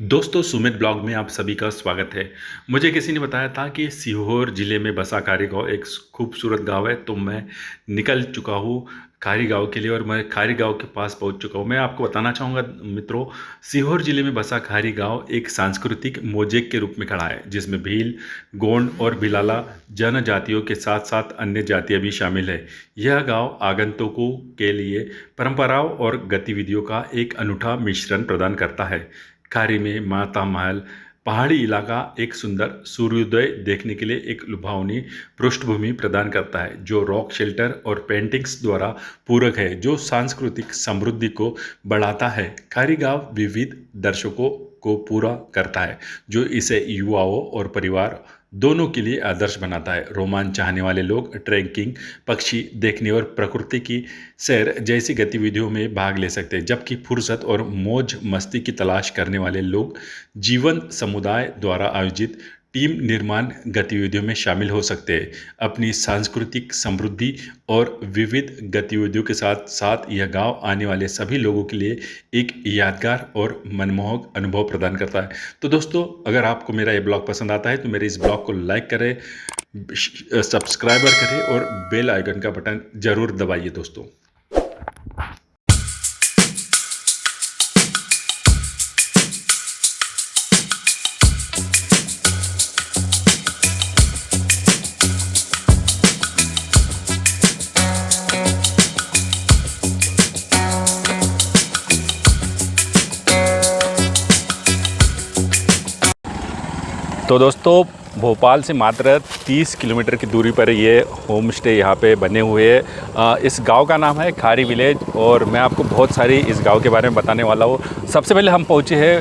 दोस्तों सुमित ब्लॉग में आप सभी का स्वागत है। मुझे किसी ने बताया था कि सीहोर ज़िले में बसा खारी गाँव एक खूबसूरत गांव है, तो मैं निकल चुका हूँ खारी गाँव के लिए और मैं खारी गाँव के पास पहुँच चुका हूँ। मैं आपको बताना चाहूँगा मित्रों, सीहोर ज़िले में बसा खारी गाँव एक सांस्कृतिक मोज़ेक के रूप में खड़ा है, जिसमें भील, गोंड और भिलाला जनजातियों के साथ साथ अन्य जातियाँ भी शामिल है। यह गाँव आगंतुकों के लिए परंपराओं और गतिविधियों का एक अनूठा मिश्रण प्रदान करता है। खारी में माता महल पहाड़ी इलाका एक सुंदर सूर्योदय देखने के लिए एक लुभावनी पृष्ठभूमि प्रदान करता है, जो रॉक शेल्टर और पेंटिंग्स द्वारा पूरक है, जो सांस्कृतिक समृद्धि को बढ़ाता है। खारी गांव विविध दर्शकों को पूरा करता है, जो इसे युवाओं और परिवार दोनों के लिए आदर्श बनाता है। रोमांच चाहने वाले लोग ट्रैकिंग, पक्षी देखने और प्रकृति की सैर जैसी गतिविधियों में भाग ले सकते हैं, जबकि फुर्सत और मौज मस्ती की तलाश करने वाले लोग जीवन समुदाय द्वारा आयोजित टीम निर्माण गतिविधियों में शामिल हो सकते हैं। अपनी सांस्कृतिक समृद्धि और विविध गतिविधियों के साथ साथ यह गांव आने वाले सभी लोगों के लिए एक यादगार और मनमोहक अनुभव प्रदान करता है। तो दोस्तों, अगर आपको मेरा ये ब्लॉग पसंद आता है तो मेरे इस ब्लॉग को लाइक करें, सब्सक्राइबर करें और बेल आइकन का बटन ज़रूर दबाइए दोस्तों। तो दोस्तों, भोपाल से मात्र 30 किलोमीटर की दूरी पर ये होम स्टे यहाँ पे बने हुए हैं। इस गांव का नाम है खारी विलेज और मैं आपको बहुत सारी इस गांव के बारे में बताने वाला हूँ। सबसे पहले हम पहुँचे हैं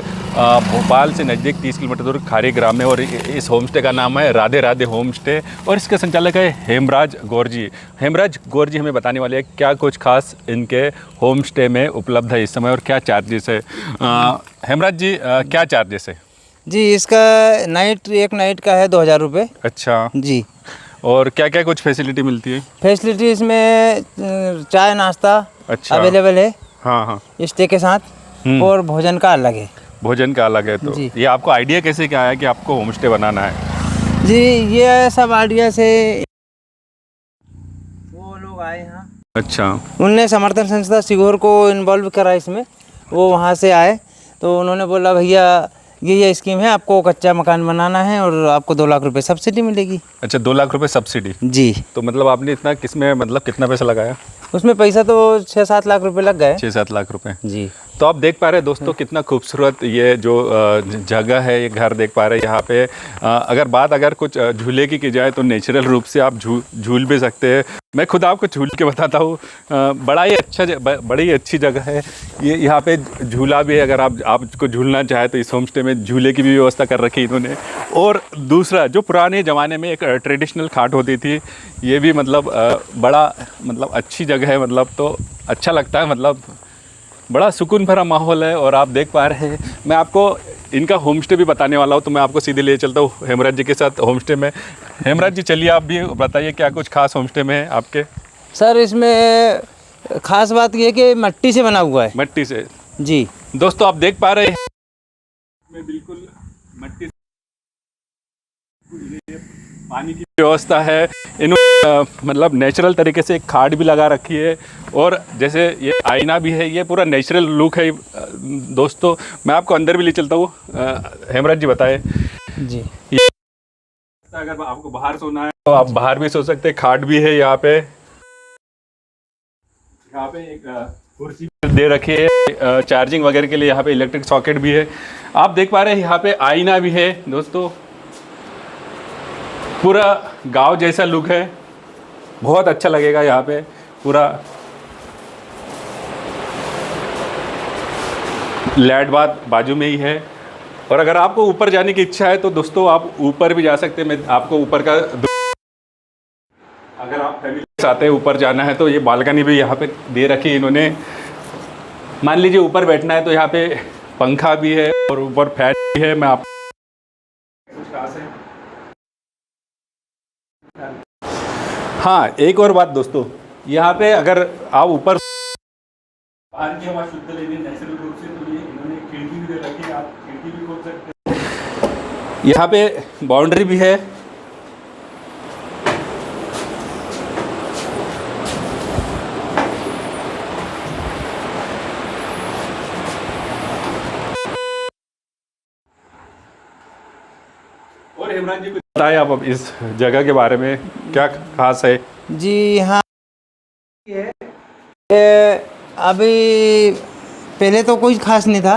भोपाल से नज़दीक 30 किलोमीटर दूर खारी ग्राम में, और इस होम स्टे का नाम है राधे राधे होम स्टे और इसके संचालक है हेमराज गौर जी। हेमराज गौर जी हमें बताने वाले हैं क्या कुछ खास इनके होम स्टे में उपलब्ध है इस समय और क्या चार्जेस है। हेमराज जी, क्या चार्जेस है? जी, इसका एक नाइट का है 2000 रुपये। अच्छा जी। और क्या क्या कुछ फैसिलिटी मिलती है? फैसिलिटी इसमें चाय नाश्ता अच्छा अवेलेबल है। हाँ हाँ। स्टे के साथ और भोजन का अलग है। भोजन का अलग है। तो जी। ये आपको आइडिया कैसे क्या आया कि आपको होम स्टे बनाना है? जी, ये सब आइडिया से वो लोग आए यहाँ। अच्छा। उनने समर्थन संस्था सीहोर को इन्वॉल्व करा इसमें। वो वहाँ से आए तो उन्होंने बोला भैया ये स्कीम है, आपको कच्चा मकान बनाना है और आपको 2 लाख रुपए सब्सिडी मिलेगी। अच्छा, 2 लाख रुपए सब्सिडी? जी। तो मतलब आपने इतना किसमें, मतलब कितना पैसा लगाया? उसमें पैसा तो 6-7 लाख रुपए लग गए। 6-7 लाख रुपए जी। तो आप देख पा रहे हैं दोस्तों कितना खूबसूरत ये जो जगह है, ये घर देख पा रहे हैं यहाँ पे। अगर कुछ झूले की जाए तो नेचुरल रूप से आप झूल भी सकते हैं। मैं खुद आपको झूल के बताता हूँ। बड़ी ही अच्छी जगह है ये। यहाँ पे झूला भी है, अगर आपको झूलना चाहे तो इस होम स्टे में झूले की भी व्यवस्था कर रखी है इन्होंने। और दूसरा, जो पुराने ज़माने में एक ट्रेडिशनल खाट होती थी, ये भी मतलब बड़ा अच्छी जगह है, मतलब तो अच्छा लगता है, मतलब बड़ा सुकून भरा माहौल है। और आप देख पा रहे हैं, मैं आपको इनका होम स्टे भी बताने वाला हूँ, तो मैं आपको सीधे ले चलता हूँ हेमराज जी के साथ होम स्टे में। हेमराज जी, चलिए आप भी बताइए क्या कुछ खास होम स्टे में है आपके? सर, इसमें खास बात ये है कि मिट्टी से बना हुआ है। मिट्टी से? जी। दोस्तों, आप देख पा रहे हैं में बिल्कुल मिट्टी, पानी की व्यवस्था है। इन्होंने मतलब नेचुरल तरीके से एक खाट भी लगा रखी है, और जैसे ये आईना भी है, ये पूरा नेचुरल लुक है। दोस्तों, मैं आपको अंदर भी ले चलता हूँ। हेमराज जी बताएं जी। अगर आपको बाहर सोना है तो आप बाहर भी सो सकते हैं। खाट भी है यहाँ पे। यहाँ पे एक कुर्सी दे रखी है चार्जिंग वगैरह के लिए। यहाँ पे इलेक्ट्रिक सॉकेट भी है। आप देख पा रहे हैं यहाँ पे आईना भी है। दोस्तों, पूरा गांव जैसा लुक है, बहुत अच्छा लगेगा यहाँ पे। पूरा लैट बात बाजू में ही है। और अगर आपको ऊपर जाने की इच्छा है तो दोस्तों आप ऊपर भी जा सकते हैं। मैं आपको ऊपर का, अगर आप फैमिली के साथ ऊपर जाना है तो ये बालकनी भी यहाँ पे दे रखी है इन्होंने। मान लीजिए ऊपर बैठना है तो यहाँ पे पंखा भी है और ऊपर फैन भी है। मैं आप हाँ, एक और बात दोस्तों, यहाँ पे अगर आप ऊपर बाहर की हवा शुद्ध लेनी है नेचुरल रूप से, तो ये इन्होंने खिड़की भी दे रखी है, आप खिड़की भी खोल सकते हैं। यहाँ पे बाउंड्री भी है। और हेमराज जी कुछ बताएं आप अब इस जगह के बारे में, क्या खास है? जी हाँ, ये अभी पहले तो कुछ खास नहीं था,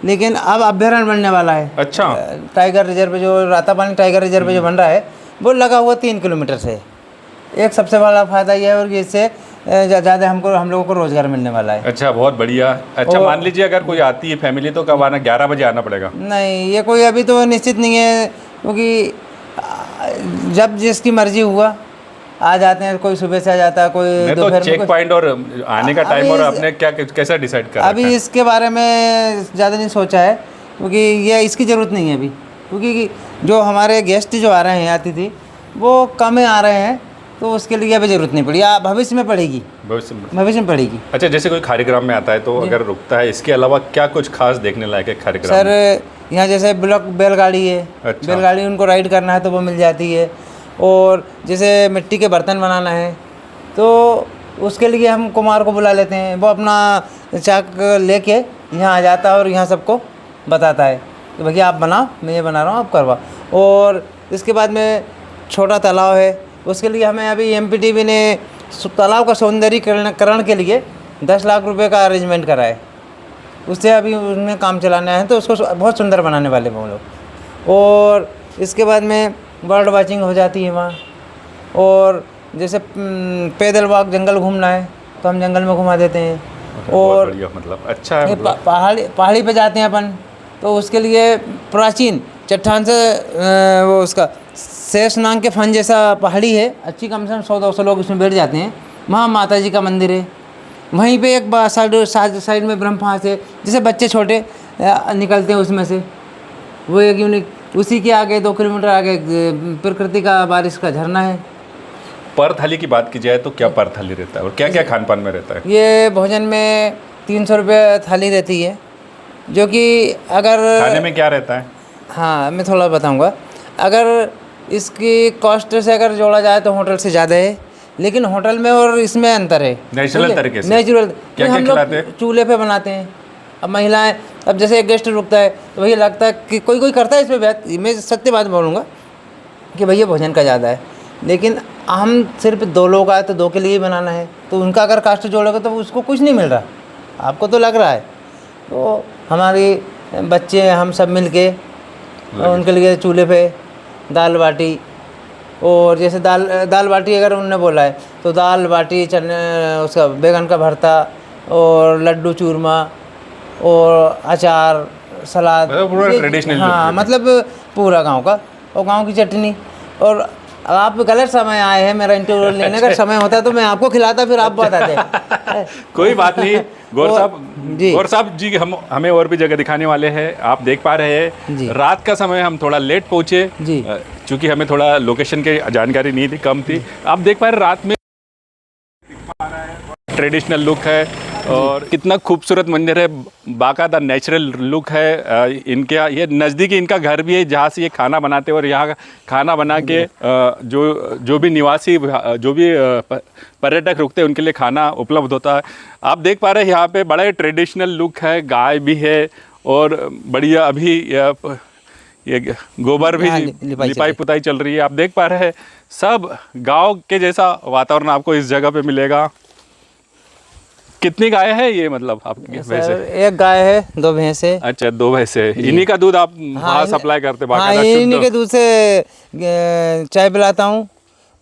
लेकिन अब अभ्यारण्य बनने वाला है। अच्छा। टाइगर रिजर्व जो रातापानी टाइगर रिजर्व जो बन रहा है वो लगा हुआ 3 किलोमीटर से। एक सबसे बड़ा फायदा ये है, और इससे ज़्यादा हम लोगों को रोजगार मिलने वाला है। अच्छा, बहुत बढ़िया। अच्छा, और- मान लीजिए अगर कोई आती है फैमिली, तो कब आना? 11 बजे आना पड़ेगा? नहीं, ये कोई अभी तो निश्चित नहीं है, क्योंकि जब जिसकी मर्जी हुआ आ जाते हैं। कोई सुबह से आ जाता है, कोई नहीं तो दोपहर में, चेक कोई- पॉइंट और आने का टाइम, और अभी- आपने क्या कैसा डिसाइड कर अभी रखा है? इसके बारे में ज़्यादा नहीं सोचा है, क्योंकि ये इसकी ज़रूरत नहीं है अभी, क्योंकि जो हमारे गेस्ट जो आ रहे हैं, अतिथि, वो कम आ रहे हैं, तो उसके लिए अभी ज़रूरत नहीं पड़ी। भविष्य में पड़ेगी, भविष्य में। भविष्य में पड़ेगी। अच्छा, जैसे कोई खारीग्राम में आता है तो अगर रुकता है, इसके अलावा क्या कुछ खास देखने लायक है खारीग्राम सर में? यहाँ जैसे ब्लॉक बैलगाड़ी है। अच्छा। बैलगाड़ी उनको राइड करना है तो वो मिल जाती है। और जैसे मिट्टी के बर्तन बनाना है तो उसके लिए हम कुम्हार को बुला लेते हैं, वो अपना चाक लेके यहाँ आ जाता है और यहाँ सबको बताता है कि भैया आप बनाओ, मैं ये बना रहा हूँ, आप करवा। और इसके बाद में छोटा तालाब है, उसके लिए हमें अभी एमपीटीवी ने तालाब का सौंदर्यीकरण के लिए 10 लाख रुपए का अरेंजमेंट करा है। उससे अभी उनमें काम चलाना है, तो उसको बहुत सुंदर बनाने वाले हैं वो लोग। और इसके बाद में बर्ड वॉचिंग हो जाती है वहाँ। और जैसे पैदल वॉक जंगल घूमना है तो हम जंगल में घुमा देते हैं। बहुत और बढ़िया, मतलब अच्छा है। ये मतलब पहाड़ी पे जाते हैं अपन, तो उसके लिए प्राचीन चट्टान से वो उसका शेषनाग के फन जैसा पहाड़ी है, अच्छी, कम से कम 100-200 लोग उसमें बैठ जाते हैं। वहाँ माता जी का मंदिर है। वहीं पे एक साइड में ब्रह्मपास है, जैसे बच्चे छोटे निकलते हैं उसमें से, वो एक यूनिक। उसी के आगे 2 किलोमीटर आगे प्रकृति का बारिश का झरना है। पर थाली की बात की जाए तो क्या पर थाली रहता है और क्या क्या खान पान में रहता है? ये भोजन में 300 रुपये थाली रहती है, जो कि अगर खाने में क्या रहता है? हाँ, मैं थोड़ा बताऊंगा। अगर इसकी कॉस्ट से अगर जोड़ा जाए तो होटल से ज़्यादा है, लेकिन होटल में और इसमें अंतर है। नेचुरल तरीके से? नेचुरल क्या हम लोग खिलाते हैं? चूल्हे पे बनाते हैं। अब महिलाएं, अब जैसे एक गेस्ट रुकता है तो भैया लगता है कि कोई करता है इस पर बात, मैं सत्य बात बोलूँगा कि भैया भोजन का ज़्यादा है, लेकिन हम सिर्फ 2 लोग आए तो 2 के लिए ही बनाना है, तो उनका अगर कास्ट जोड़ोगे तो उसको कुछ नहीं मिल रहा, आपको तो लग रहा है। तो हमारी बच्चे हम सब मिल के उनके लिए चूल्हे पे दाल बाटी, और जैसे दाल बाटी अगर उन्होंने बोला है तो दाल बाटी, चने, उसका बैंगन का भरता और लड्डू चूरमा और अचार, सलाद, मतलब पूरा ये- ट्रेडिशनल हाँ, लुक है। मतलब पूरा गांव का, और गांव की चटनी। और आप गलत समय आए हैं, मेरा इंटरव्यू लेने का समय होता तो मैं आपको खिलाता, फिर आप बताते। कोई बात नहीं। गौर और- साहब जी। गौर साहब जी, हम हमें और भी जगह दिखाने वाले हैं। आप देख पा रहे हैं जी। रात का समय, हम थोड़ा लेट पहुंचे जी। क्योंकि हमें थोड़ा लोकेशन की जानकारी नहीं थी, कम थी। आप देख पा रहे रात में ट्रेडिशनल लुक है और कितना खूबसूरत मंदिर है, बाकायदा नेचुरल लुक है। इनके ये नज़दीकी इनका घर भी है जहाँ से ये खाना बनाते हैं, और यहाँ खाना बना के जो भी निवासी, जो भी पर्यटक रुकते हैं उनके लिए खाना उपलब्ध होता है। आप देख पा रहे हैं यहाँ पे बड़ा ही ट्रेडिशनल लुक है, गाय भी है और बढ़िया अभी ये गोबर भी हाँ, लिपाई लिपाई पुताई चल रही है। आप देख पा रहे हैं सब गांव के जैसा वातावरण आपको इस जगह पे मिलेगा। कितनी गाय है ये, मतलब आपकी सर भैंसे? एक गाय है, 2 भैंस है। अच्छा, 2 भैंसे। इन्हीं का दूध आप वहाँ सप्लाई करते हाँ, बाकायदा इन्हीं शुद्ध? के दूध से चाय पिलाता हूँ,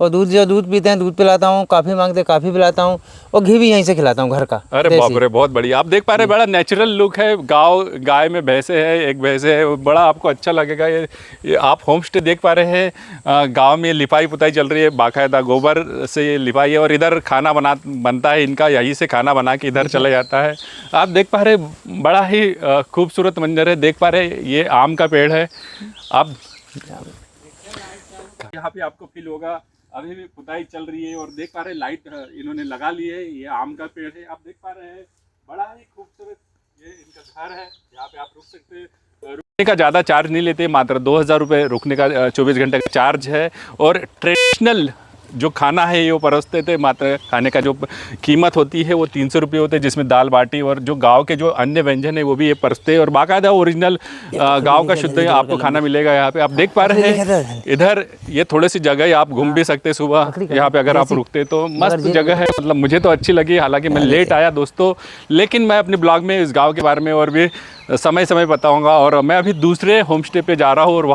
और दूध पीते हैं दूध पिलाता हूँ, काफ़ी मांगते हैं काफ़ी पिलाता हूँ, और घी भी यहीं से खिलाता हूँ घर का। अरे देसी। बाप रे, बहुत बढ़िया। आप देख पा रहे हैं बड़ा नेचुरल लुक है। गाय में भैंसे है, एक भैंसे है, बड़ा आपको अच्छा लगेगा। ये आप होम स्टे देख पा रहे हैं। गांव में लिपाई पुताई चल रही है, बाकायदा गोबर से ये लिपाई है, और इधर खाना बनता है इनका, यहीं से खाना बना के इधर चला जाता है। आप देख पा रहे हैं बड़ा ही खूबसूरत मंजर है। देख पा रहे हैं ये आम का पेड़ है। आप यहाँ पे आपको फील होगा अभी भी खुदाई चल रही है, और देख पा रहे हैं लाइट इन्होंने लगा ली है। ये आम का पेड़ है, आप देख पा रहे हैं बड़ा ही खूबसूरत ये इनका घर है, यहाँ पे आप रुक सकते हैं। रुकने का ज़्यादा चार्ज नहीं लेते, मात्र 2,000 रुपये रुकने का 24 घंटे का चार्ज है। और ट्रेडिशनल जो खाना है ये वो परोसते थे। मात्र खाने का जो कीमत होती है वो 300 रुपये होते हैं, जिसमें दाल बाटी और जो गांव के जो अन्य व्यंजन है वो भी ये परोसते हैं। और बाकायदा ओरिजिनल गांव का शुद्ध आपको खाना मिलेगा। यहाँ पे आप देख पा रहे हैं इधर ये थोड़ी सी जगह है, आप घूम भी सकते हैं सुबह यहाँ पे अगर आप रुकते तो। मस्त जगह है, मतलब मुझे तो अच्छी लगी। हालांकि मैं लेट आया दोस्तों, लेकिन मैं अपने ब्लॉग में इस गाँव के बारे में और भी समय समय बताऊँगा। और मैं अभी दूसरे होम स्टे पर जा रहा हूँ और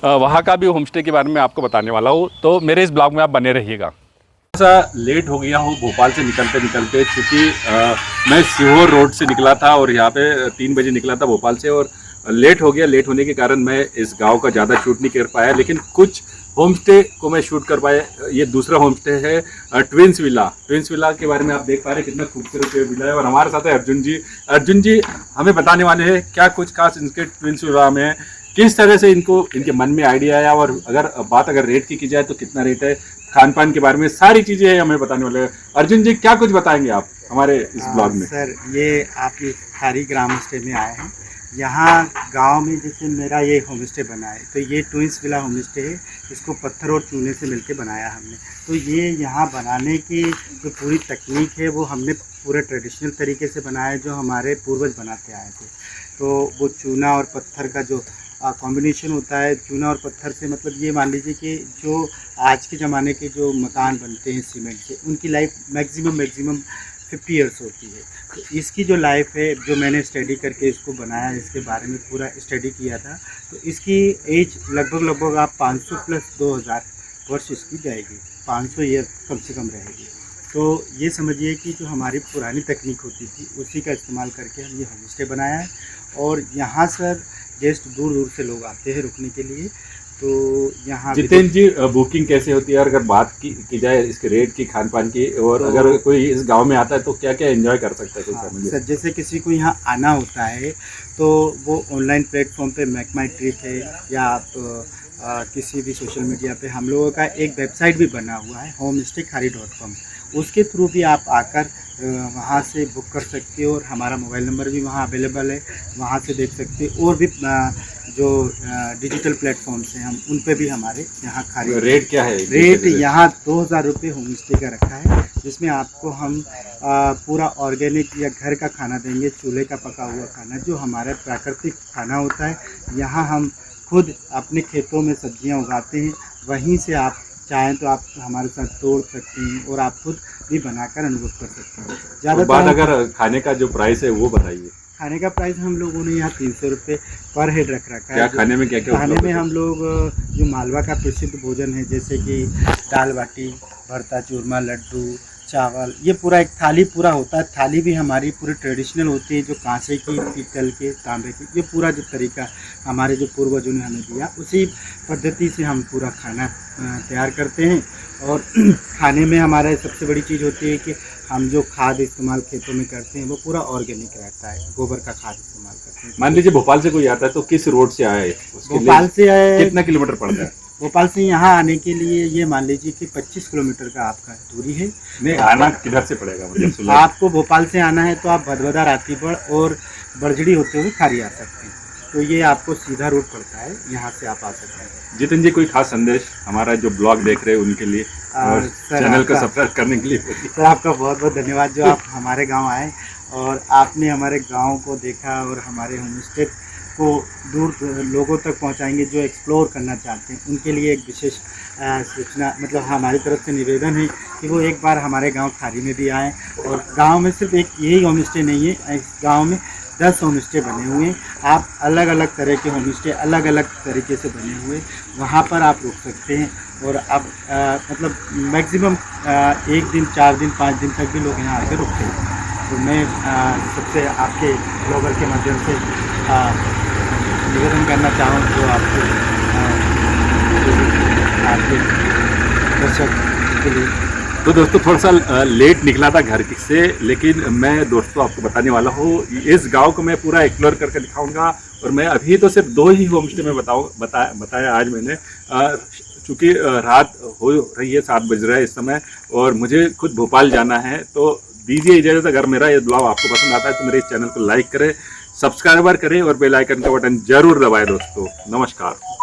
वहाँ का भी होम स्टे के बारे में आपको बताने वाला हूँ। तो मेरे इस ब्लॉग में आप बने रहिएगा। थोड़ा सा लेट हो गया हूँ भोपाल से निकलते निकलते, क्योंकि मैं सीहोर रोड से निकला था और यहाँ पे 3 बजे निकला था भोपाल से, और लेट हो गया। लेट होने के कारण मैं इस गांव का ज़्यादा शूट नहीं कर पाया, लेकिन कुछ होम स्टे को मैं शूट कर पाया। ये दूसरा होम स्टे है ट्विंस विला। ट्विंस विला के बारे में आप देख पा रहे हैं कितना खूबसूरत विला है। और हमारे साथ है अर्जुन जी। अर्जुन जी हमें बताने वाले हैं क्या कुछ खास इनके ट्विंस विला में है, किस तरह से इनके मन में आइडिया आया, और अगर रेट की जाए तो कितना रेट है, खान पान के बारे में सारी चीज़ें हमें बताने वाले हैं। अर्जुन जी क्या कुछ बताएंगे आप हमारे इस ब्लॉग में? सर, ये आप खारी ग्राम स्टे में आए हैं। यहाँ गांव में जैसे मेरा ये होम स्टे बना है, तो ये ट्विंस विला होम स्टे है। इसको पत्थर और चूने से मिलके बनाया हमने। तो ये यहाँ बनाने की जो पूरी तकनीक है वो हमने पूरे ट्रेडिशनल तरीके से बनाया है, जो हमारे पूर्वज बनाते आए थे। तो वो चूना और पत्थर का जो कॉम्बिनेशन होता है, चूना और पत्थर से, मतलब ये मान लीजिए कि जो आज के ज़माने के जो मकान बनते हैं सीमेंट से, उनकी लाइफ मैक्सिमम 50 इयर्स होती है। तो इसकी जो लाइफ है, जो मैंने स्टडी करके इसको बनाया, इसके बारे में पूरा स्टडी किया था, तो इसकी एज लगभग आप 500 प्लस 2000 वर्ष इसकी जाएगी। 500 ईयर कम से कम रहेगी। तो ये समझिए कि जो हमारी पुरानी तकनीक होती थी उसी का इस्तेमाल करके हम ये होम स्टे बनाया है। और यहाँ सर गेस्ट दूर दूर से लोग आते हैं रुकने के लिए। तो यहाँ जितेंद्र जी बुकिंग कैसे होती है, और अगर बात की जाए इसके रेट की, खान पान की, और तो अगर कोई इस गांव में आता है तो क्या क्या एंजॉय कर सकता है कोई फैमिली? सर, जैसे किसी को यहाँ आना होता है तो वो ऑनलाइन प्लेटफॉर्म पे मेक माई ट्रिप है, या आप किसी भी सोशल मीडिया पे हम लोगों का एक वेबसाइट भी बना हुआ है homestaykhari.com। उसके थ्रू भी आप आकर वहाँ से बुक कर सकते हो, और हमारा मोबाइल नंबर भी वहाँ अवेलेबल है, वहाँ से देख सकते हो। और भी जो डिजिटल प्लेटफॉर्म्स हैं हम उन पे भी हमारे यहाँ खारी। रेट क्या है? रेट यहाँ 2000 रुपये होम स्टे का रखा है, जिसमें आपको हम पूरा ऑर्गेनिक या घर का खाना देंगे, चूल्हे का पका हुआ खाना, जो हमारा प्राकृतिक खाना होता है। यहाँ हम खुद अपने खेतों में सब्जियाँ उगाते हैं, वहीं से आप चाहें तो आप हमारे साथ तोड़ सकते हैं और आप खुद भी बनाकर अनुभव कर सकते हैं। ज़्यादा बात अगर खाने का जो प्राइस है वो बताइए। खाने का प्राइस हम लोगों ने यहाँ 300 रुपये पर हेड रख रखा है। क्या खाने में क्या क्या? खाने में हम लोग जो मालवा का प्रसिद्ध भोजन है, जैसे कि दाल बाटी, भरता चूरमा, लड्डू, चावल, ये पूरा एक थाली पूरा होता है। थाली भी हमारी पूरी ट्रेडिशनल होती है, जो कांसे की, पीतल के, तांबे की, ये पूरा जो तरीका हमारे जो पूर्वजों ने हमें दिया, उसी पद्धति से हम पूरा खाना तैयार करते हैं। और खाने में हमारा सबसे बड़ी चीज़ होती है कि हम जो खाद इस्तेमाल खेतों में करते हैं वो पूरा ऑर्गेनिक रहता है, गोबर का खाद इस्तेमाल करते हैं। मान लीजिए भोपाल से कोई आता है तो किस रोड से आए? भोपाल से आए कितना किलोमीटर पड़ता है? भोपाल से यहाँ आने के लिए ये मान लीजिए कि 25 किलोमीटर का आपका दूरी है। नहीं, आना किधर से पड़ेगा? मतलब आपको भोपाल से आना है तो आप भदभदा, रातीगढ़ और बड़जड़ी होते हुए खारी आ सकते हैं। तो ये आपको सीधा रूट पड़ता है, यहाँ से आप आ सकते हैं। जितेंद्र जी कोई खास संदेश हमारा जो ब्लॉग देख रहे हैं उनके लिए और चैनल को सब्सक्राइब करने के लिए? सर, आपका बहुत बहुत धन्यवाद जो आप हमारे गांव आए और आपने हमारे गांव को देखा, और हमारे होम स्टे को दूर लोगों तक पहुंचाएंगे जो एक्सप्लोर करना चाहते हैं। उनके लिए एक विशेष सूचना, मतलब हमारी तरफ से निवेदन है कि वो एक बार हमारे गांव खारी में भी आएँ। और गांव में सिर्फ एक यही होम स्टे नहीं है, इस गांव में 10 होम स्टे बने हुए हैं। आप अलग अलग तरह के होम स्टे अलग अलग तरीके से बने हुए, वहाँ पर आप रुक सकते हैं। और आप मतलब मैक्सिमम 1 दिन, 4 दिन, 5 दिन तक भी लोग यहाँ आकर रुकते हैं। तो मैं सबसे आपके ब्लॉगर के माध्यम से निवेदन करना चाहूँ जो आपके दर्शक के लिए। तो दोस्तों थोड़ा सा लेट निकला था घर से, लेकिन मैं दोस्तों आपको बताने वाला हूँ इस गांव को मैं पूरा एक्सप्लोर करके दिखाऊंगा। और मैं अभी तो सिर्फ 2 ही होम स्टे में बताया आज मैंने, चूँकि रात हो रही है, 7 बज रहा है इस समय, और मुझे खुद भोपाल जाना है। तो दीजिए इजाजत। अगर मेरा ये ब्लॉग आपको पसंद आता है तो मेरे इस चैनल को लाइक करें, सब्सक्राइबर करें और बेल आइकन का बटन जरूर दबाएं दोस्तों। नमस्कार।